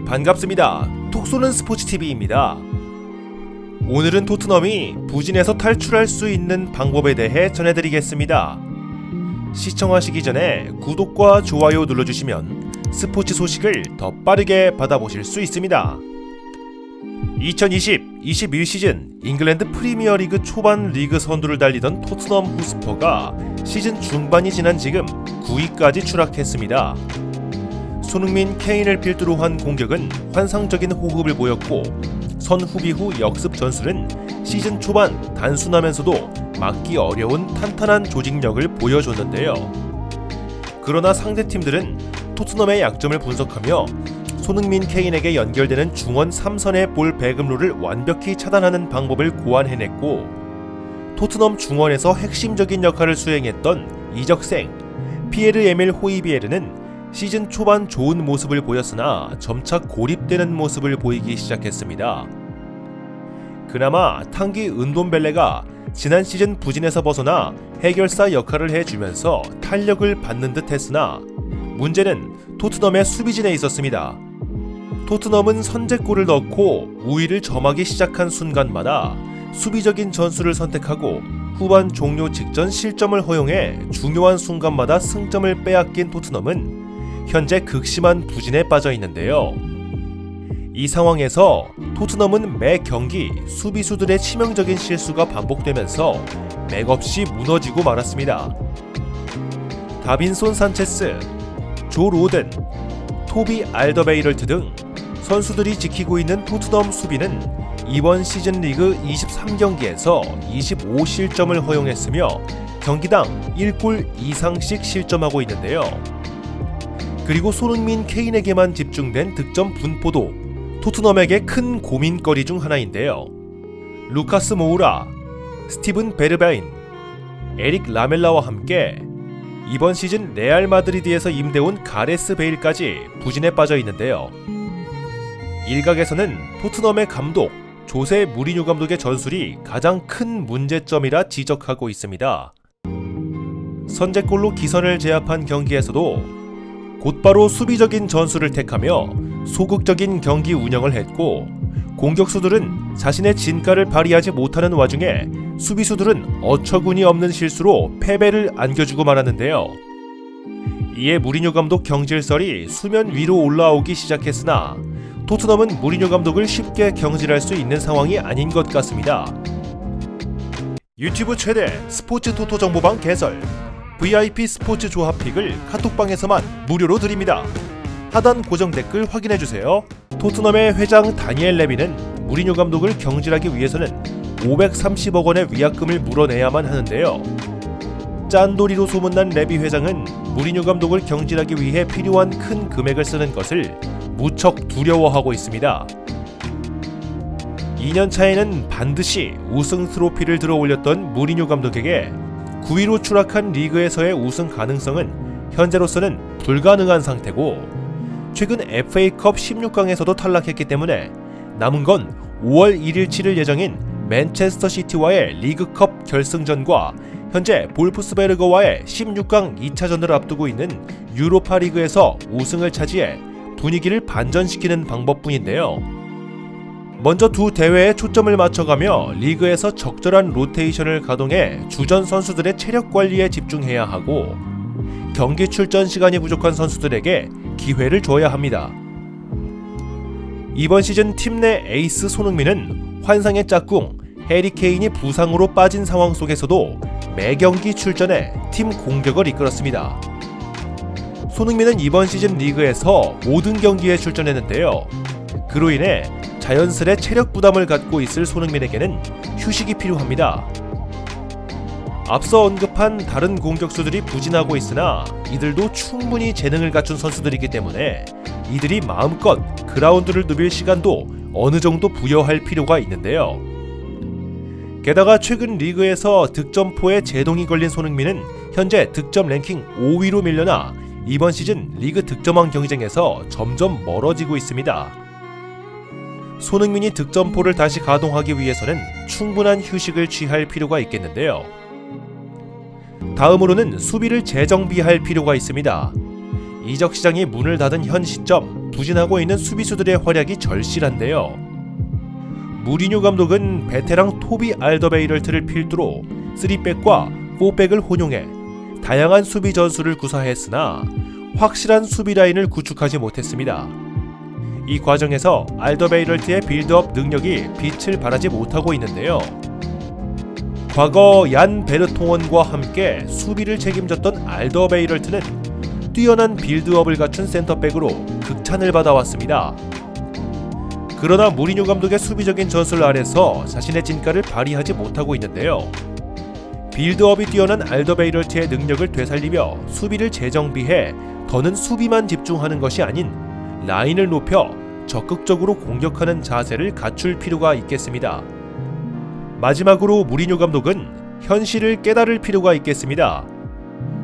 반갑습니다. 톡쏘는 스포츠TV입니다. 오늘은 토트넘이 부진에서 탈출할 수 있는 방법에 대해 전해드리겠습니다. 시청하시기 전에 구독과 좋아요 눌러주시면 스포츠 소식을 더 빠르게 받아보실 수 있습니다. 2020-21 시즌 잉글랜드 프리미어리그 초반 리그 선두를 달리던 토트넘 호스퍼가 시즌 중반이 지난 지금 9위까지 추락했습니다. 손흥민, 케인을 필두로 한 공격은 환상적인 호흡을 보였고 선후비 후 역습 전술은 시즌 초반 단순하면서도 막기 어려운 탄탄한 조직력을 보여줬는데요. 그러나 상대팀들은 토트넘의 약점을 분석하며 손흥민, 케인에게 연결되는 중원 3선의 볼 배급로를 완벽히 차단하는 방법을 고안해냈고 토트넘 중원에서 핵심적인 역할을 수행했던 이적생 피에르 에밀 호이비에르는 시즌 초반 좋은 모습을 보였으나 점차 고립되는 모습을 보이기 시작했습니다. 그나마 탕기 은돔벨레가 지난 시즌 부진에서 벗어나 해결사 역할을 해주면서 탄력을 받는 듯 했으나 문제는 토트넘의 수비진에 있었습니다. 토트넘은 선제골을 넣고 우위를 점하기 시작한 순간마다 수비적인 전술을 선택하고 후반 종료 직전 실점을 허용해 중요한 순간마다 승점을 빼앗긴 토트넘은 현재 극심한 부진에 빠져 있는데요. 이 상황에서 토트넘은 매 경기 수비수들의 치명적인 실수가 반복되면서 맥없이 무너지고 말았습니다. 다빈손 산체스, 조 로든, 토비 알더베이럴트 등 선수들이 지키고 있는 토트넘 수비는 이번 시즌 리그 23경기에서 25실점을 허용했으며 경기당 1골 이상씩 실점하고 있는데요. 그리고 손흥민, 케인에게만 집중된 득점 분포도 토트넘에게 큰 고민거리 중 하나인데요. 루카스 모우라, 스티븐 베르바인, 에릭 라멜라와 함께 이번 시즌 레알 마드리드에서 임대온 가레스 베일까지 부진에 빠져 있는데요. 일각에서는 토트넘의 감독 조세 무리뉴 감독의 전술이 가장 큰 문제점이라 지적하고 있습니다. 선제골로 기선을 제압한 경기에서도 곧바로 수비적인 전술을 택하며 소극적인 경기 운영을 했고 공격수들은 자신의 진가를 발휘하지 못하는 와중에 수비수들은 어처구니 없는 실수로 패배를 안겨주고 말았는데요. 이에 무리뉴 감독 경질설이 수면 위로 올라오기 시작했으나 토트넘은 무리뉴 감독을 쉽게 경질할 수 있는 상황이 아닌 것 같습니다. 유튜브 최대 스포츠 토토 정보방 개설 VIP 스포츠 조합픽을 카톡방에서만 무료로 드립니다. 하단 고정 댓글 확인해주세요. 토트넘의 회장 다니엘 레비는 무리뉴 감독을 경질하기 위해서는 530억 원의 위약금을 물어내야만 하는데요. 짠돌이로 소문난 레비 회장은 무리뉴 감독을 경질하기 위해 필요한 큰 금액을 쓰는 것을 무척 두려워하고 있습니다. 2년 차에는 반드시 우승 트로피를 들어 올렸던 무리뉴 감독에게 9위로 추락한 리그에서의 우승 가능성은 현재로서는 불가능한 상태고 최근 FA컵 16강에서도 탈락했기 때문에 남은 건 5월 1일 치를 예정인 맨체스터 시티와의 리그컵 결승전과 현재 볼프스베르거와의 16강 2차전을 앞두고 있는 유로파 리그에서 우승을 차지해 분위기를 반전시키는 방법뿐인데요. 먼저 두 대회에 초점을 맞춰가며 리그에서 적절한 로테이션을 가동해 주전 선수들의 체력 관리에 집중해야 하고 경기 출전 시간이 부족한 선수들에게 기회를 줘야 합니다. 이번 시즌 팀 내 에이스 손흥민은 환상의 짝꿍 해리 케인이 부상으로 빠진 상황 속에서도 매 경기 출전해 팀 공격을 이끌었습니다. 손흥민은 이번 시즌 리그에서 모든 경기에 출전했는데요. 그로 인해 자연스레 체력 부담을 갖고 있을 손흥민에게는 휴식이 필요합니다. 앞서 언급한 다른 공격수들이 부진하고 있으나 이들도 충분히 재능을 갖춘 선수들이기 때문에 이들이 마음껏 그라운드를 누빌 시간도 어느 정도 부여할 필요가 있는데요. 게다가 최근 리그에서 득점포에 제동이 걸린 손흥민은 현재 득점 랭킹 5위로 밀려나 이번 시즌 리그 득점왕 경쟁에서 점점 멀어지고 있습니다. 손흥민이 득점포를 다시 가동하기 위해서는 충분한 휴식을 취할 필요가 있겠는데요. 다음으로는 수비를 재정비할 필요가 있습니다. 이적 시장이 문을 닫은 현 시점 부진하고 있는 수비수들의 활약이 절실한데요. 무리뉴 감독은 베테랑 토비 알더베이럴트를 필두로 3백과 4백을 혼용해 다양한 수비 전술을 구사했으나 확실한 수비 라인을 구축하지 못했습니다. 이 과정에서 알더베이럴트의 빌드업 능력이 빛을 발하지 못하고 있는데요. 과거 얀 베르통원과 함께 수비를 책임졌던 알더베이럴트는 뛰어난 빌드업을 갖춘 센터백으로 극찬을 받아왔습니다. 그러나 무리뉴 감독의 수비적인 전술 아래서 자신의 진가를 발휘하지 못하고 있는데요. 빌드업이 뛰어난 알더베이럴트의 능력을 되살리며 수비를 재정비해 더는 수비만 집중하는 것이 아닌 라인을 높여 적극적으로 공격하는 자세를 갖출 필요가 있겠습니다. 마지막으로 무리뉴 감독은 현실을 깨달을 필요가 있겠습니다.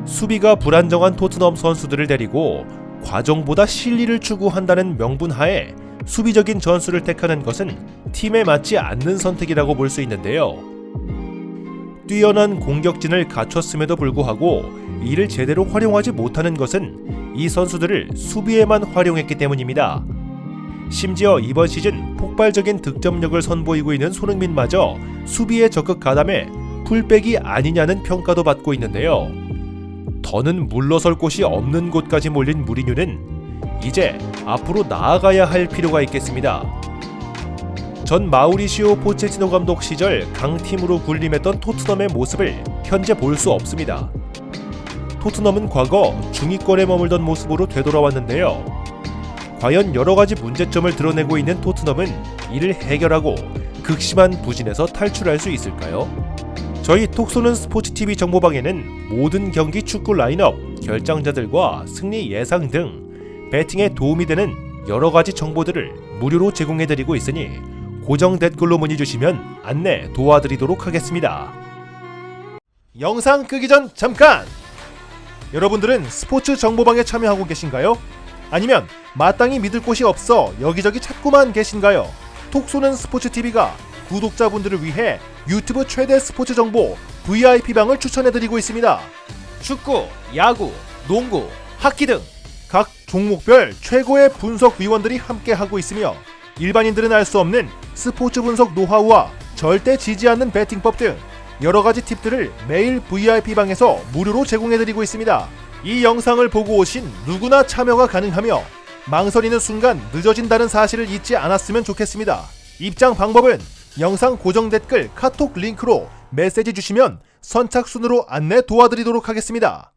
수비가 불안정한 토트넘 선수들을 데리고 과정보다 실리를 추구한다는 명분하에 수비적인 전술을 택하는 것은 팀에 맞지 않는 선택이라고 볼 수 있는데요. 뛰어난 공격진을 갖췄음에도 불구하고 이를 제대로 활용하지 못하는 것은 이 선수들을 수비에만 활용했기 때문입니다. 심지어 이번 시즌 폭발적인 득점력을 선보이고 있는 손흥민마저 수비에 적극 가담해 풀백이 아니냐는 평가도 받고 있는데요. 더는 물러설 곳이 없는 곳까지 몰린 무리뉴는 이제 앞으로 나아가야 할 필요가 있겠습니다. 전 마우리시오 포체티노 감독 시절 강팀으로 군림했던 토트넘의 모습을 현재 볼 수 없습니다. 토트넘은 과거 중위권에 머물던 모습으로 되돌아왔는데요. 과연 여러가지 문제점을 드러내고 있는 토트넘은 이를 해결하고 극심한 부진에서 탈출할 수 있을까요? 저희 톡쏘는 스포츠TV 정보방에는 모든 경기 축구 라인업, 결장자들과 승리 예상 등 배팅에 도움이 되는 여러가지 정보들을 무료로 제공해드리고 있으니 고정 댓글로 문의 주시면 안내 도와드리도록 하겠습니다. 영상 끄기 전 잠깐! 여러분들은 스포츠 정보방에 참여하고 계신가요? 아니면 마땅히 믿을 곳이 없어 여기저기 찾고만 계신가요? 톡쏘는 스포츠TV가 구독자분들을 위해 유튜브 최대 스포츠 정보 VIP방을 추천해드리고 있습니다. 축구, 야구, 농구, 하키 등 각 종목별 최고의 분석 위원들이 함께하고 있으며 일반인들은 알 수 없는 스포츠 분석 노하우와 절대 지지 않는 배팅법 등 여러가지 팁들을 매일 VIP방에서 무료로 제공해드리고 있습니다. 이 영상을 보고 오신 누구나 참여가 가능하며 망설이는 순간 늦어진다는 사실을 잊지 않았으면 좋겠습니다. 입장 방법은 영상 고정 댓글 카톡 링크로 메시지 주시면 선착순으로 안내 도와드리도록 하겠습니다.